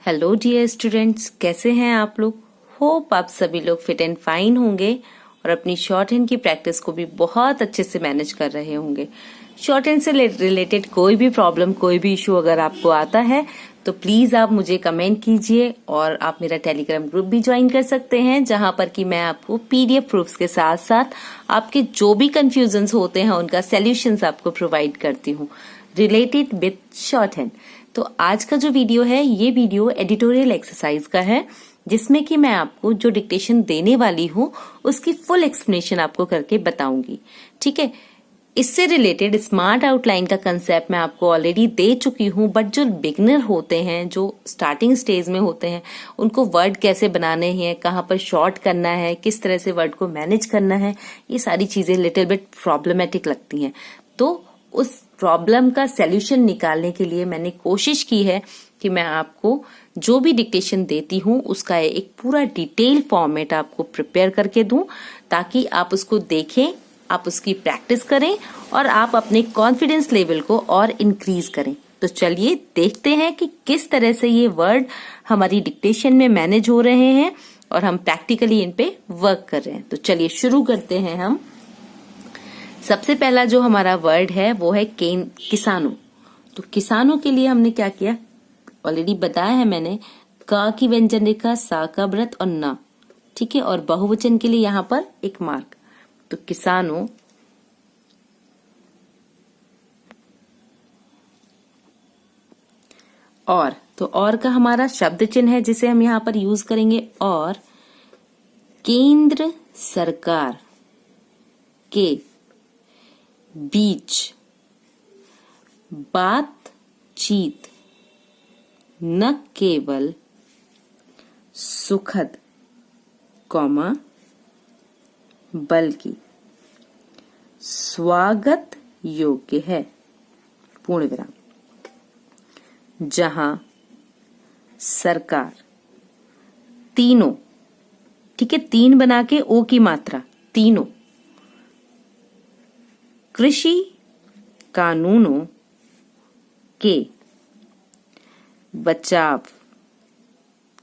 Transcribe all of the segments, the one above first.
Hello dear students, कैसे हैं आप लोग। होप आप सभी लोग फिट एंड फाइन होंगे और अपनी शॉर्ट हैंड की प्रैक्टिस को भी बहुत अच्छे से मैनेज कर रहे होंगे। शॉर्ट हैंड से रिलेटेड कोई भी प्रॉब्लम, कोई भी इशू अगर आपको आता है तो प्लीज आप मुझे कमेंट कीजिए और आप मेरा टेलीग्राम ग्रुप भी ज्वाइन कर सकते हैं, जहां पर कि मैं आपको पीडीएफ प्रूफ्स के साथ साथ आपके जो भी कंफ्यूजन्स होते हैं उनका सॉल्यूशंस आपको प्रोवाइड करती हूँ रिलेटेड विथ शॉर्ट हैंड। तो आज का जो वीडियो है, ये वीडियो एडिटोरियल एक्सरसाइज का है, जिसमें कि मैं आपको जो डिक्टेशन देने वाली हूँ उसकी फुल एक्सप्लेनेशन आपको करके बताऊंगी। ठीक है, इससे रिलेटेड स्मार्ट आउटलाइन का कंसेप्ट मैं आपको ऑलरेडी दे चुकी हूँ, बट जो बिगनर होते हैं, जो स्टार्टिंग स्टेज में होते हैं, उनको वर्ड कैसे बनाने हैं, कहाँ पर शॉर्ट करना है, किस तरह से वर्ड को मैनेज करना है, ये सारी चीजें लिटिल बिट प्रॉब्लमेटिक लगती हैं। तो उस प्रॉब्लम का सॉल्यूशन निकालने के लिए मैंने कोशिश की है कि मैं आपको जो भी डिक्टेशन देती हूँ उसका एक पूरा डिटेल फॉर्मेट आपको प्रिपेयर करके दूं, ताकि आप उसको देखें, आप उसकी प्रैक्टिस करें और आप अपने कॉन्फिडेंस लेवल को और इंक्रीज करें। तो चलिए देखते हैं कि किस तरह से ये वर्ड हमारी डिक्टेशन में मैनेज हो रहे हैं और हम प्रैक्टिकली इन पे वर्क कर रहे हैं। तो चलिए शुरू करते हैं हम। सबसे पहला जो हमारा वर्ड है वो है किसानों। तो किसानों के लिए हमने क्या किया, ऑलरेडी बताया है मैंने, का की व्यंजन रेखा, सा का व्रत और ना। ठीक है, और बहुवचन के लिए यहाँ पर एक मार्क। तो किसानों, और तो और का हमारा शब्द चिन्ह है जिसे हम यहाँ पर यूज करेंगे, और केंद्र सरकार के बीच बातचीत न केवल सुखद कौमा बल्कि स्वागत योग्य है, पूर्ण विराम। जहां सरकार, तीनों, ठीक है, तीन बना के ओ की मात्रा, तीनों कृषि कानूनों के बचाव,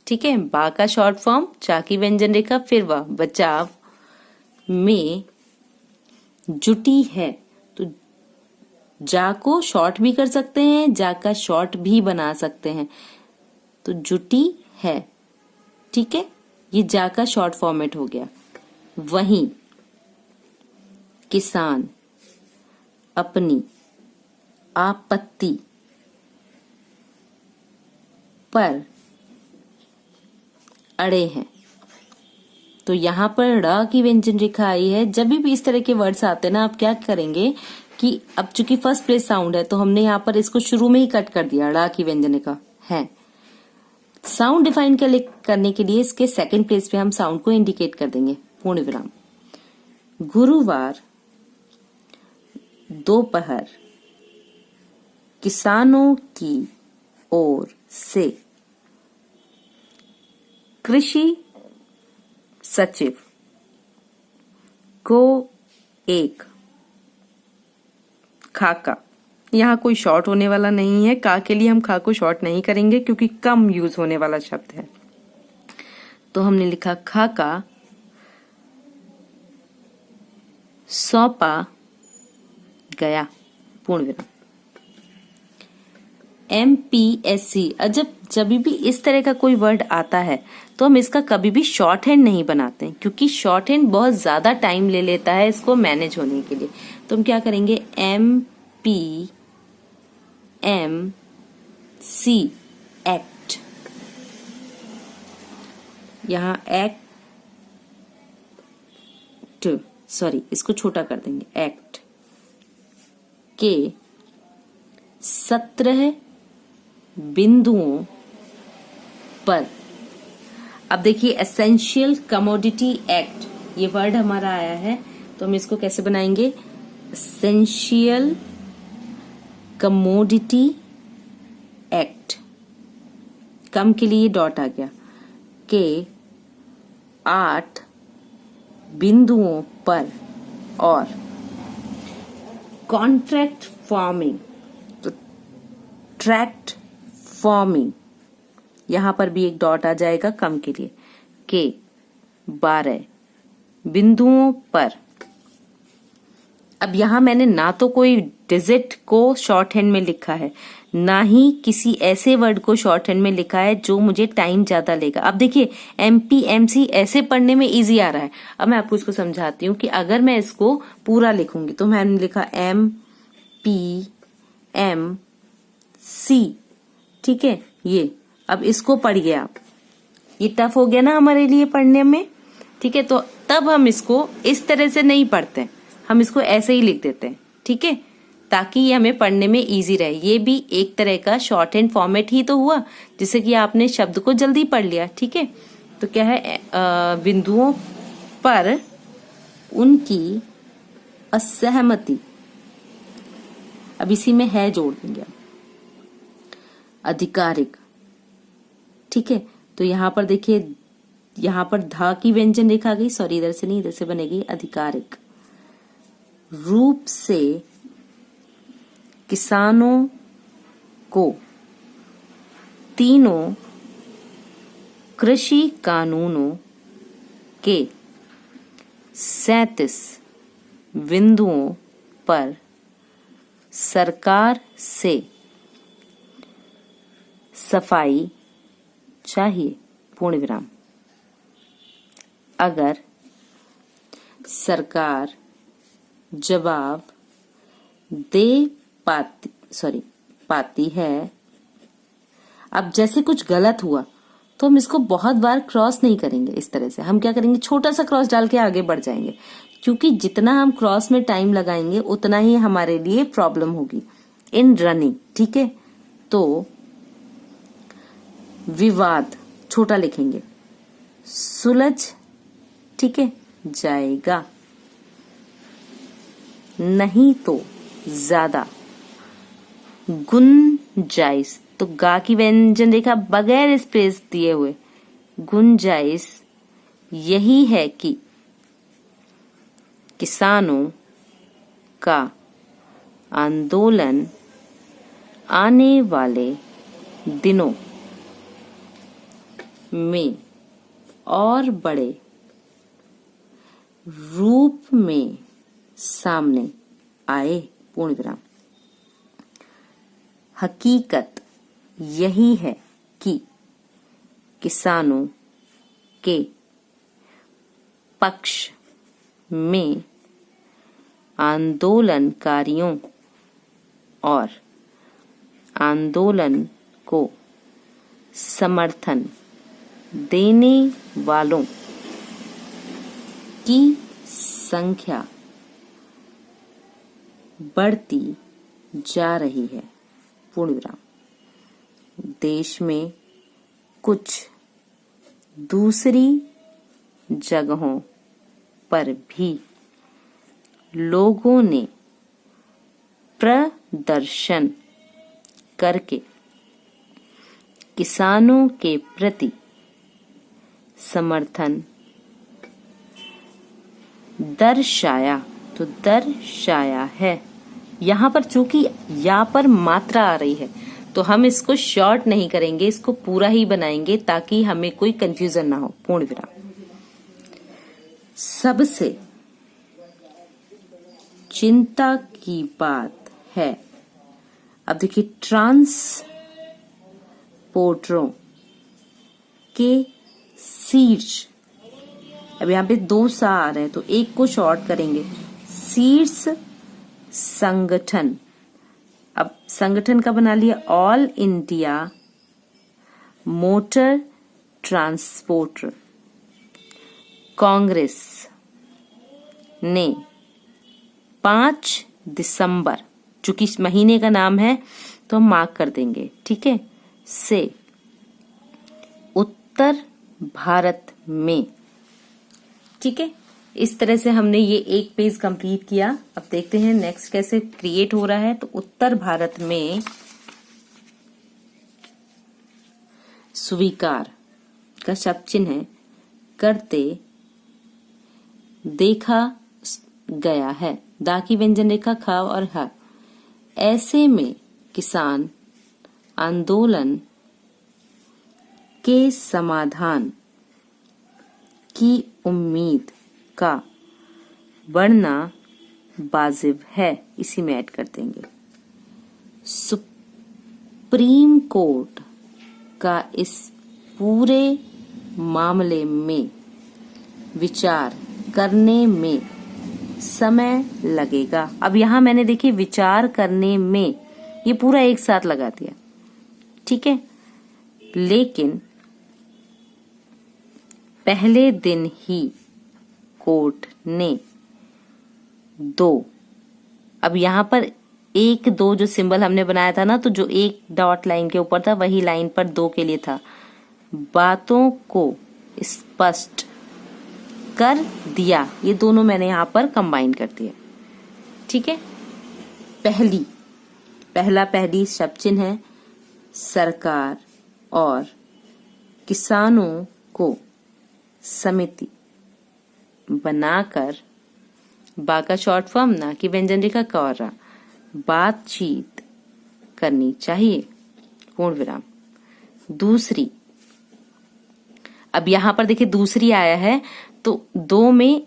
ठीक है, बा का शॉर्ट फॉर्म, चा की व्यंजन रेखा, फिर वह बचाव में जुटी है। तो जा को शॉर्ट भी कर सकते हैं, जा का शॉर्ट भी बना सकते हैं। तो जुटी है, ठीक है, ये जा का शॉर्ट फॉर्मेट हो गया। वहीं किसान अपनी आपत्ति पर अड़े हैं। तो यहाँ पर ड़ की व्यंजन रेखा आई है। जब भी इस तरह के वर्ड्स आते हैं ना, आप क्या करेंगे कि अब चूंकि फर्स्ट प्लेस साउंड है तो हमने यहाँ पर इसको शुरू में ही कट कर दिया, ड़ की व्यंजन रेखा है। साउंड डिफाइन करने के लिए इसके सेकंड प्लेस पे हम साउंड को इंडिकेट कर देंगे, पूर्ण विराम। गुरुवार दोपहर किसानों की ओर से कृषि सचिव को एक खाका, यहाँ कोई शॉर्ट होने वाला नहीं है, का के लिए हम खा को शॉर्ट नहीं करेंगे क्योंकि कम यूज होने वाला शब्द है। तो हमने लिखा खाका सौंपा गया, पूर्ण विराम। MPSC, जब भी इस तरह का कोई वर्ड आता है तो हम इसका कभी भी शॉर्ट हैंड नहीं बनाते हैं, क्योंकि शॉर्ट हैंड बहुत ज्यादा टाइम ले लेता है इसको मैनेज होने के लिए। तो हम क्या करेंगे, MPMC एक्ट, यहाँ एक्ट, सॉरी इसको छोटा कर देंगे, एक्ट के 17 बिंदुओं पर। अब देखिए, एसेंशियल कमोडिटी एक्ट, ये वर्ड हमारा आया है, तो हम इसको कैसे बनाएंगे, एसेंशियल कमोडिटी एक्ट, कम के लिए डॉट आ गया, के 8 बिंदुओं पर, और कॉन्ट्रैक्ट फार्मिंग, तो ट्रैक्ट फार्मिंग यहां पर भी एक डॉट आ जाएगा कम के लिए। के 12 बिंदुओं पर। अब यहां मैंने ना तो कोई डिजिट को शॉर्ट हैंड में लिखा है, ना ही किसी ऐसे वर्ड को शॉर्ट हैंड में लिखा है जो मुझे टाइम ज्यादा लेगा। अब देखिए MPMC ऐसे पढ़ने में इजी आ रहा है। अब मैं आपको इसको समझाती हूँ कि अगर मैं इसको पूरा लिखूंगी तो मैंने लिखा MPMC, ठीक है। ये अब इसको पढ़िए आप, ये टफ हो गया ना हमारे लिए पढ़ने में, ठीक है। तो तब हम इसको इस तरह से नहीं पढ़ते, हम इसको ऐसे ही लिख देते हैं, ठीक है, ताकि ये हमें पढ़ने में इजी रहे। ये भी एक तरह का शॉर्ट हैंड फॉर्मेट ही तो हुआ, जिससे कि आपने शब्द को जल्दी पढ़ लिया, ठीक है। तो क्या है, बिंदुओं पर उनकी असहमति, अब इसी में है जोड़ देंगे आधिकारिक, ठीक है। तो यहां पर देखिए, यहां पर धा की व्यंजन रेखा गई, सॉरी इधर से नहीं, इधर से बनेगी आधिकारिक रूप से किसानों को तीनों कृषि कानूनों के 37 बिंदुओं पर सरकार से सफाई चाहिए, पूर्ण विराम। अगर सरकार जवाब दे पाती है, अब जैसे कुछ गलत हुआ तो हम इसको बहुत बार क्रॉस नहीं करेंगे। इस तरह से हम क्या करेंगे, छोटा सा क्रॉस डाल के आगे बढ़ जाएंगे, क्योंकि जितना हम क्रॉस में टाइम लगाएंगे उतना ही हमारे लिए प्रॉब्लम होगी इन रनिंग, ठीक है। तो विवाद छोटा लिखेंगे, सुलझ, ठीक है, जाएगा, नहीं तो ज्यादा गुंजाइश, तो गा की व्यंजन रेखा बगैर स्पेस दिए हुए, गुंजाइश यही है कि किसानों का आंदोलन आने वाले दिनों में और बड़े रूप में सामने आए, पूर्ण विराम। हकीकत यही है कि किसानों के पक्ष में आंदोलनकारियों और आंदोलन को समर्थन देने वालों की संख्या बढ़ती जा रही है, पूर्ण विराम। देश में कुछ दूसरी जगहों पर भी लोगों ने प्रदर्शन करके किसानों के प्रति समर्थन दर्शाया, तो दर्शाया है। यहाँ पर चूंकि या पर मात्रा आ रही है तो हम इसको शॉर्ट नहीं करेंगे, इसको पूरा ही बनाएंगे ताकि हमें कोई कंफ्यूजन ना हो, पूर्ण विराम। सबसे चिंता की बात है, अब देखिए, ट्रांसपोर्टरों के शीर्ष, अब यहाँ पे 2 सा आ रहे हैं तो एक को शॉर्ट करेंगे, शीर्ष संगठन। अब संगठन का बना लिया all India motor transporter Congress ने 5 दिसंबर, चूंकि इस महीने का नाम है तो हम मार्क कर देंगे, ठीक है, से उत्तर भारत में, ठीक है। इस तरह से हमने ये एक पेज कंप्लीट किया। अब देखते हैं नेक्स्ट कैसे क्रिएट हो रहा है। तो उत्तर भारत में स्वीकार का शब्द चिन्ह है, करते देखा गया है, दा की व्यंजन रेखा खा और हा। ऐसे में किसान आंदोलन के समाधान की उम्मीद का बढ़ना वाजिब है। इसी में ऐड कर देंगे। सुप्रीम कोर्ट का इस पूरे मामले में विचार करने में समय लगेगा। अब यहां मैंने देखिए विचार करने में, ये पूरा एक साथ लगा दिया, ठीक है। लेकिन पहले दिन ही कोर्ट ने 2, अब यहां पर 1 2 जो सिंबल हमने बनाया था ना, तो जो एक डॉट लाइन के ऊपर था वही लाइन पर 2 के लिए था, बातों को स्पष्ट कर दिया। ये दोनों मैंने यहां पर कंबाइन कर दिया, ठीक है। पहली शब्द चिन्ह है सरकार और किसानों को समिति बनाकर, बा का शॉर्ट फॉर्म ना कि व्यंजन रेखा का और रा, बातचीत करनी चाहिए, पूर्ण विराम। दूसरी, अब यहां पर देखिए दूसरी आया है तो 2 में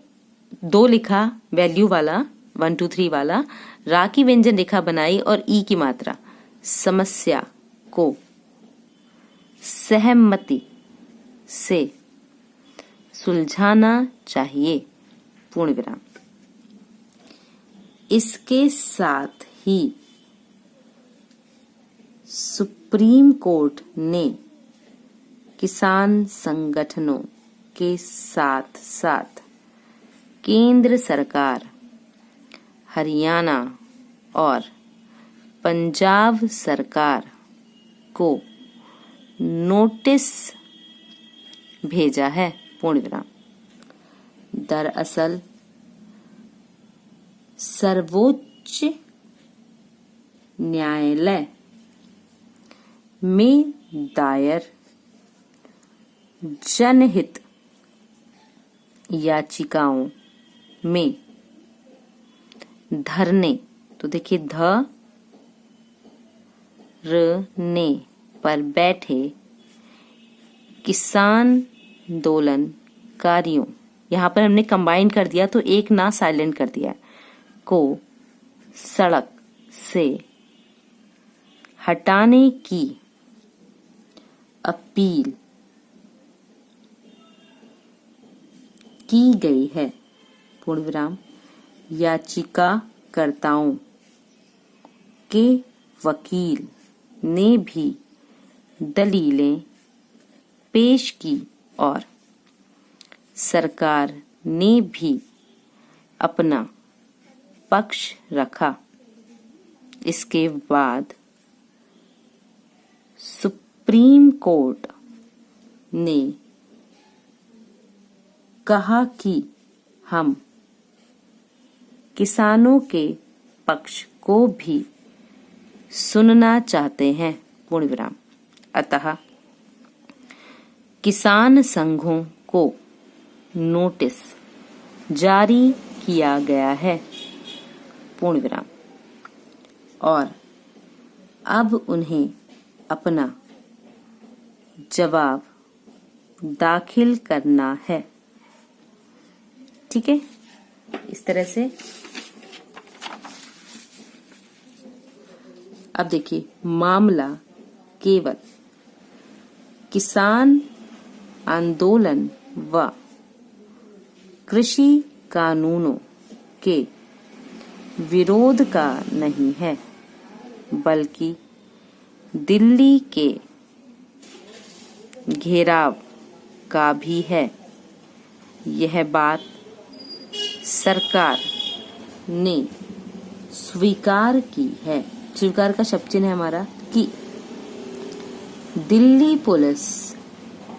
2 लिखा वैल्यू वाला 1 2 3 वाला, रा की व्यंजन रेखा बनाई और ई की मात्रा, समस्या को सहमति से सुलझाना चाहिए, पूर्ण विराम। इसके साथ ही सुप्रीम कोर्ट ने किसान संगठनों के साथ साथ केंद्र सरकार, हरियाणा और पंजाब सरकार को नोटिस भेजा है, पूर्ण विराम। दरअसल सर्वोच्च न्यायालय में दायर जनहित याचिकाओं में धरने, तो देखिए ध र ने पर बैठे किसान आंदोलनकारियों, यहां पर हमने कंबाइन कर दिया तो एक ना साइलेंट कर दिया, को सड़क से हटाने की अपील की गई है, पूर्ण विराम। याचिकाकर्ताओं के वकील ने भी दलीलें पेश की और सरकार ने भी अपना पक्ष रखा। इसके बाद सुप्रीम कोर्ट ने कहा कि हम किसानों के पक्ष को भी सुनना चाहते हैं, पूर्ण विराम। अतः किसान संघों को नोटिस जारी किया गया है, पूर्ण विराम। और अब उन्हें अपना जवाब दाखिल करना है, ठीक है। इस तरह से अब देखिए मामला केवल किसान आंदोलन व कृषि कानूनों के विरोध का नहीं है, बल्कि दिल्ली के घेराव का भी है। यह बात सरकार ने स्वीकार की है, स्वीकार का शब्द चिन्ह है हमारा, कि दिल्ली पुलिस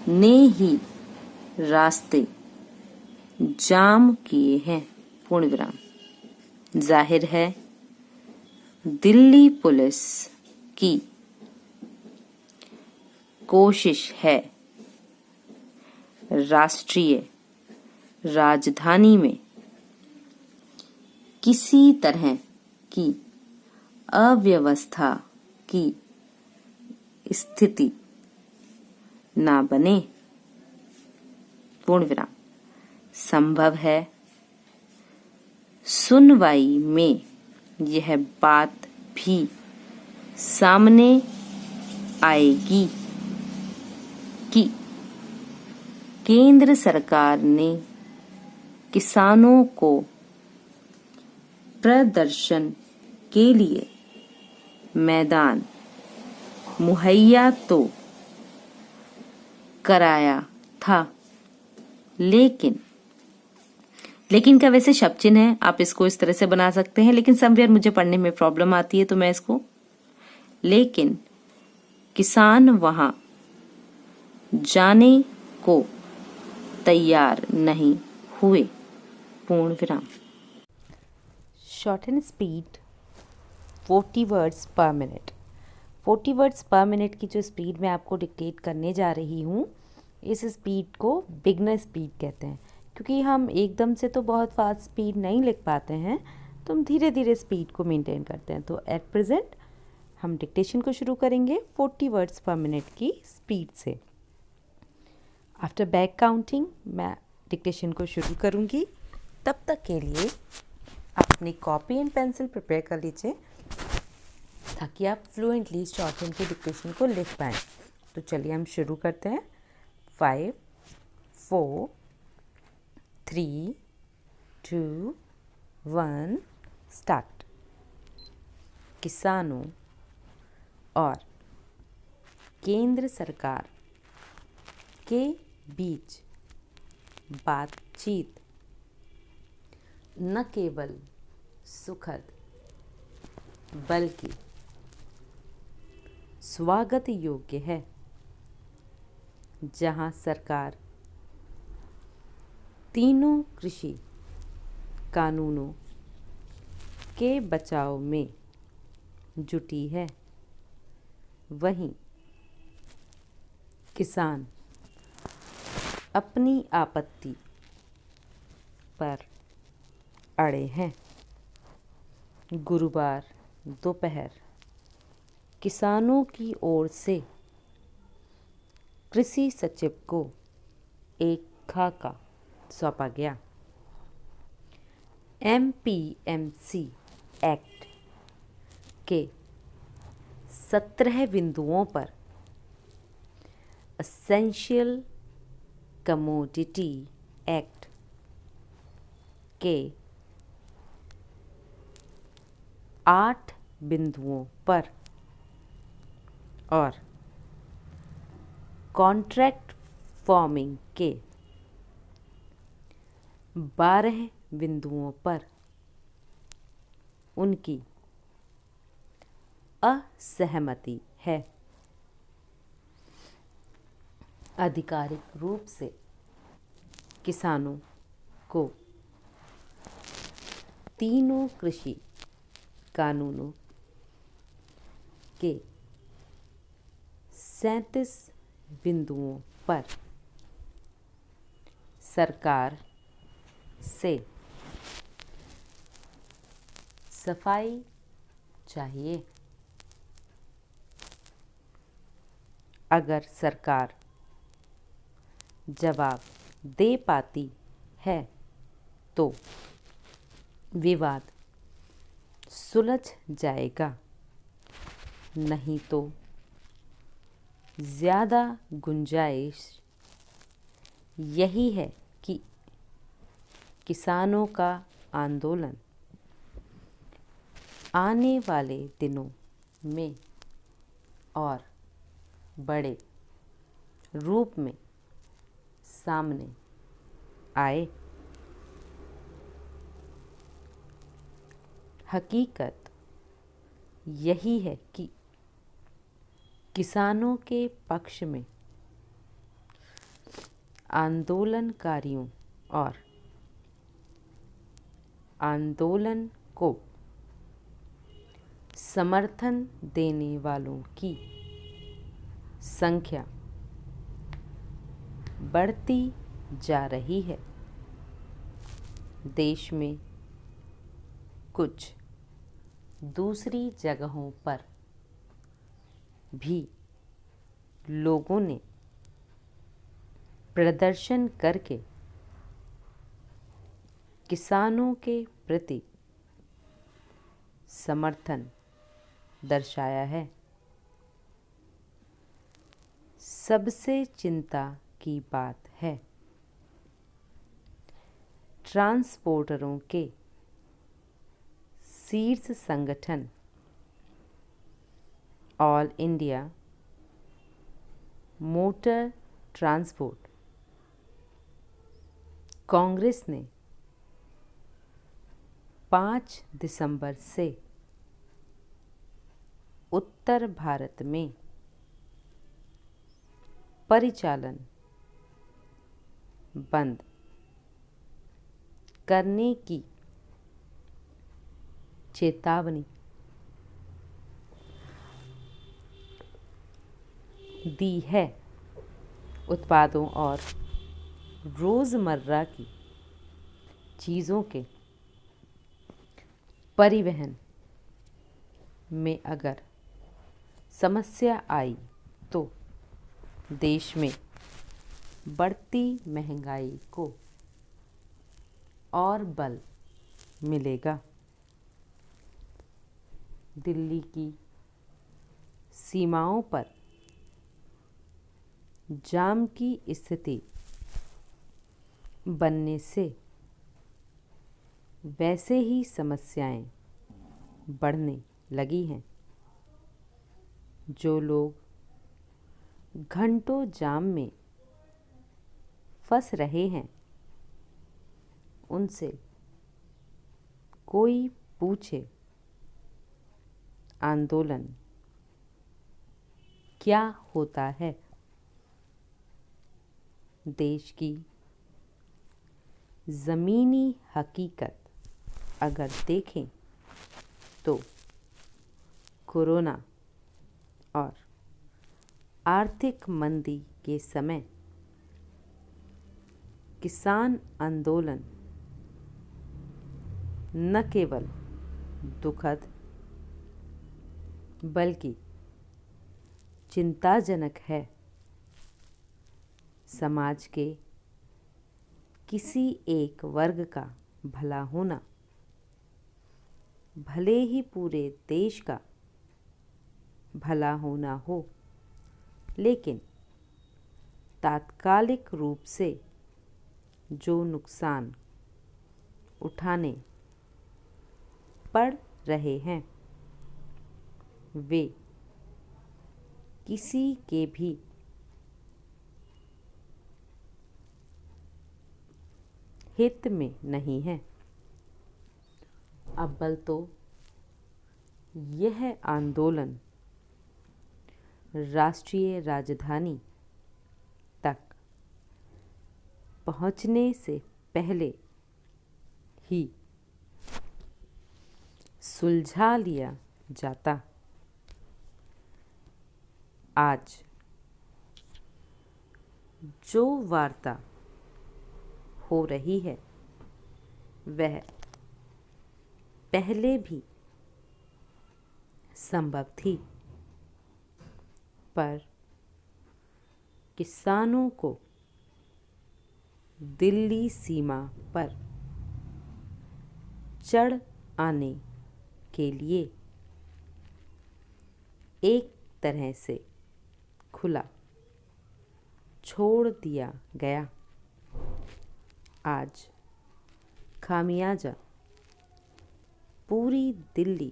ने ही रास्ते जाम किए हैं, पूर्ण विराम। जाहिर है दिल्ली पुलिस की कोशिश है राष्ट्रीय राजधानी में किसी तरह की अव्यवस्था की स्थिति ना बने, पूर्ण विराम। संभव है सुनवाई में यह बात भी सामने आएगी कि केंद्र सरकार ने किसानों को प्रदर्शन के लिए मैदान मुहैया तो कराया था, लेकिन का वैसे शब्द चिन्ह है, आप इसको इस तरह से बना सकते हैं, लेकिन समवेयर मुझे पढ़ने में प्रॉब्लम आती है तो मैं इसको, लेकिन किसान वहां जाने को तैयार नहीं हुए, पूर्ण विराम। शॉर्ट एंड स्पीड 40 वर्ड्स पर मिनट। 40 वर्ड्स पर मिनट की जो स्पीड मैं आपको डिक्टेट करने जा रही हूँ, इस स्पीड को बिगनर स्पीड कहते हैं, क्योंकि हम एकदम से तो बहुत फास्ट स्पीड नहीं लिख पाते हैं, तो हम धीरे धीरे स्पीड को मेंटेन करते हैं। तो एट प्रेजेंट हम डिक्टेशन को शुरू करेंगे 40 वर्ड्स पर मिनट की स्पीड से। आफ्टर बैक काउंटिंग मैं डिक्टेशन को शुरू करूँगी। तब तक के लिए आप अपनी कॉपी एंड पेंसिल प्रिपेयर कर लीजिए ताकि आप फ्लुएंटली शॉर्ट हैंड की डिक्टेशन को लिख पाएँ। तो चलिए हम शुरू करते हैं। 5 4 3 2 1 स्टार्ट। किसानों और केंद्र सरकार के बीच बातचीत न केवल सुखद बल्कि स्वागत योग्य है, जहां सरकार तीनों कृषि कानूनों के बचाव में जुटी है, वहीं किसान अपनी आपत्ति पर अड़े हैं। गुरुवार दोपहर किसानों की ओर से कृषि सचिव को एक खाका सौंपा गया। MPMC एक्ट के 17 बिंदुओं पर एसेंशियल कमोडिटी एक्ट के 8 बिंदुओं पर और कॉन्ट्रैक्ट फार्मिंग के 12 बिंदुओं पर उनकी असहमति है। आधिकारिक रूप से किसानों को तीनों कृषि कानूनों के 37 बिंदुओं पर सरकार से सफाई चाहिए। अगर सरकार जवाब दे पाती है तो विवाद सुलझ जाएगा, नहीं तो ज़्यादा गुंजाइश यही है कि किसानों का आंदोलन आने वाले दिनों में और बड़े रूप में सामने आए। हकीकत यही है कि किसानों के पक्ष में आंदोलनकारियों और आंदोलन को समर्थन देने वालों की संख्या बढ़ती जा रही है। देश में कुछ दूसरी जगहों पर भी लोगों ने प्रदर्शन करके किसानों के प्रति समर्थन दर्शाया है। सबसे चिंता की बात है ट्रांसपोर्टरों के शीर्ष संगठन all India motor transport Congress ने 5 दिसंबर से उत्तर भारत में परिचालन बंद करने की चेतावनी दी है। उत्पादों और रोज़मर्रा की चीज़ों के परिवहन में अगर समस्या आई तो देश में बढ़ती महंगाई को और बल मिलेगा। दिल्ली की सीमाओं पर जाम की स्थिति बनने से वैसे ही समस्याएं बढ़ने लगी हैं। जो लोग घंटों जाम में फंस रहे हैं उनसे कोई पूछे आंदोलन क्या होता है, देश की ज़मीनी हकीकत अगर देखें तो कोरोना और आर्थिक मंदी के समय किसान आंदोलन न केवल दुखद बल्कि चिंताजनक है। समाज के किसी एक वर्ग का भला होना भले ही पूरे देश का भला होना हो, लेकिन तात्कालिक रूप से जो नुकसान उठाने पड़ रहे हैं वे किसी के भी हित में नहीं है। अव्वल तो यह आंदोलन राष्ट्रीय राजधानी तक पहुंचने से पहले ही सुलझा लिया जाता। आज जो वार्ता हो रही है वह पहले भी संभव थी, पर किसानों को दिल्ली सीमा पर चढ़ आने के लिए एक तरह से खुला छोड़ दिया गया। आज खामियाजा पूरी दिल्ली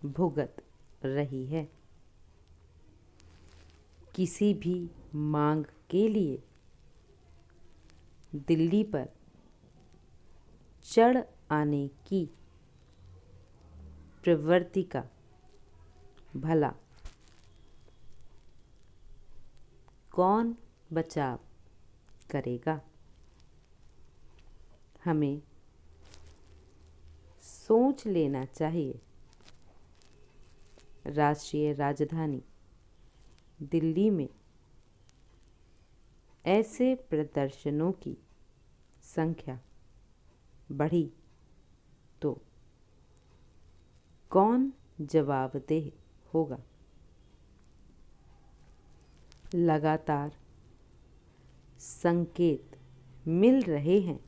भुगत रही है। किसी भी मांग के लिए दिल्ली पर चढ़ आने की प्रवृत्ति का भला कौन बचाव करेगा। हमें सोच लेना चाहिए। राष्ट्रीय राजधानी दिल्ली में ऐसे प्रदर्शनों की संख्या बढ़ी तो कौन जवाबदेह होगा। लगातार संकेत मिल रहे हैं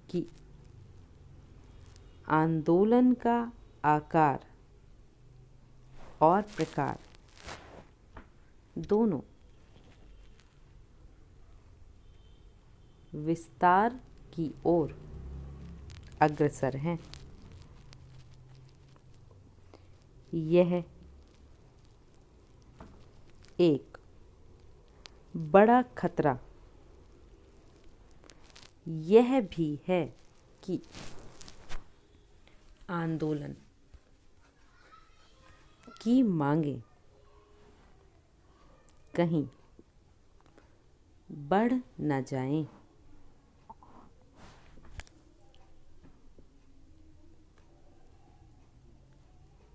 कि आंदोलन का आकार और प्रकार दोनों विस्तार की ओर अग्रसर हैं। यह एक बड़ा खतरा यह भी है कि आंदोलन की मांगें कहीं बढ़ न जाएं।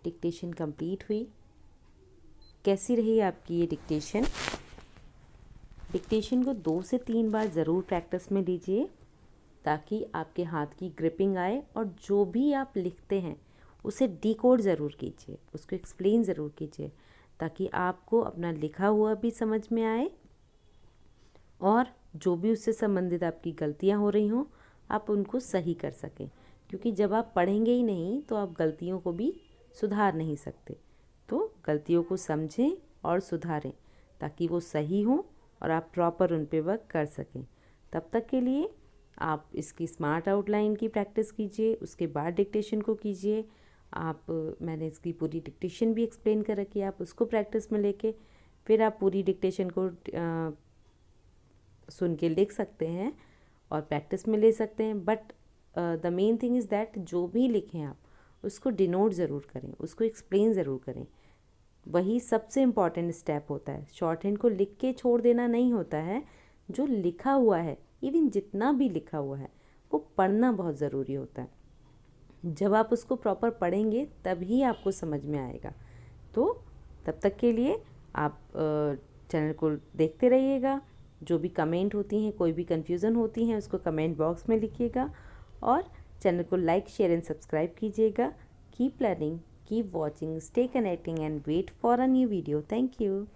डिक्टेशन कंप्लीट हुई। कैसी रही आपकी ये डिक्टेशन? डिक्टेशन को 2 से 3 बार ज़रूर प्रैक्टिस में लीजिए ताकि आपके हाथ की ग्रिपिंग आए, और जो भी आप लिखते हैं उसे डिकोड ज़रूर कीजिए, उसको एक्सप्लेन ज़रूर कीजिए ताकि आपको अपना लिखा हुआ भी समझ में आए और जो भी उससे संबंधित आपकी गलतियां हो रही हों आप उनको सही कर सकें। क्योंकि जब आप पढ़ेंगे ही नहीं तो आप गलतियों को भी सुधार नहीं सकते। तो गलतियों को समझें और सुधारें ताकि वो सही हों और आप प्रॉपर उन पे वर्क कर सकें। तब तक के लिए आप इसकी स्मार्ट आउटलाइन की प्रैक्टिस कीजिए, उसके बाद डिक्टेशन को कीजिए। मैंने इसकी पूरी डिक्टेशन भी एक्सप्लेन कर रखी है, आप उसको प्रैक्टिस में लेके फिर आप पूरी डिक्टेशन को सुन के लिख सकते हैं और प्रैक्टिस में ले सकते हैं। But the main thing is that जो भी लिखें आप उसको डिनोट ज़रूर करें, उसको एक्सप्लेन ज़रूर करें। वही सबसे इम्पॉर्टेंट स्टेप होता है। शॉर्ट हैंड को लिख के छोड़ देना नहीं होता है, जो लिखा हुआ है, इवन जितना भी लिखा हुआ है, वो पढ़ना बहुत ज़रूरी होता है। जब आप उसको प्रॉपर पढ़ेंगे तभी आपको समझ में आएगा। तो तब तक के लिए आप चैनल को देखते रहिएगा। जो भी कमेंट होती हैं, कोई भी कन्फ्यूज़न होती हैं, उसको कमेंट बॉक्स में लिखिएगा और चैनल को लाइक, शेयर एंड सब्सक्राइब कीजिएगा। Keep learning, keep watching, stay connecting and wait for a new video. Thank you.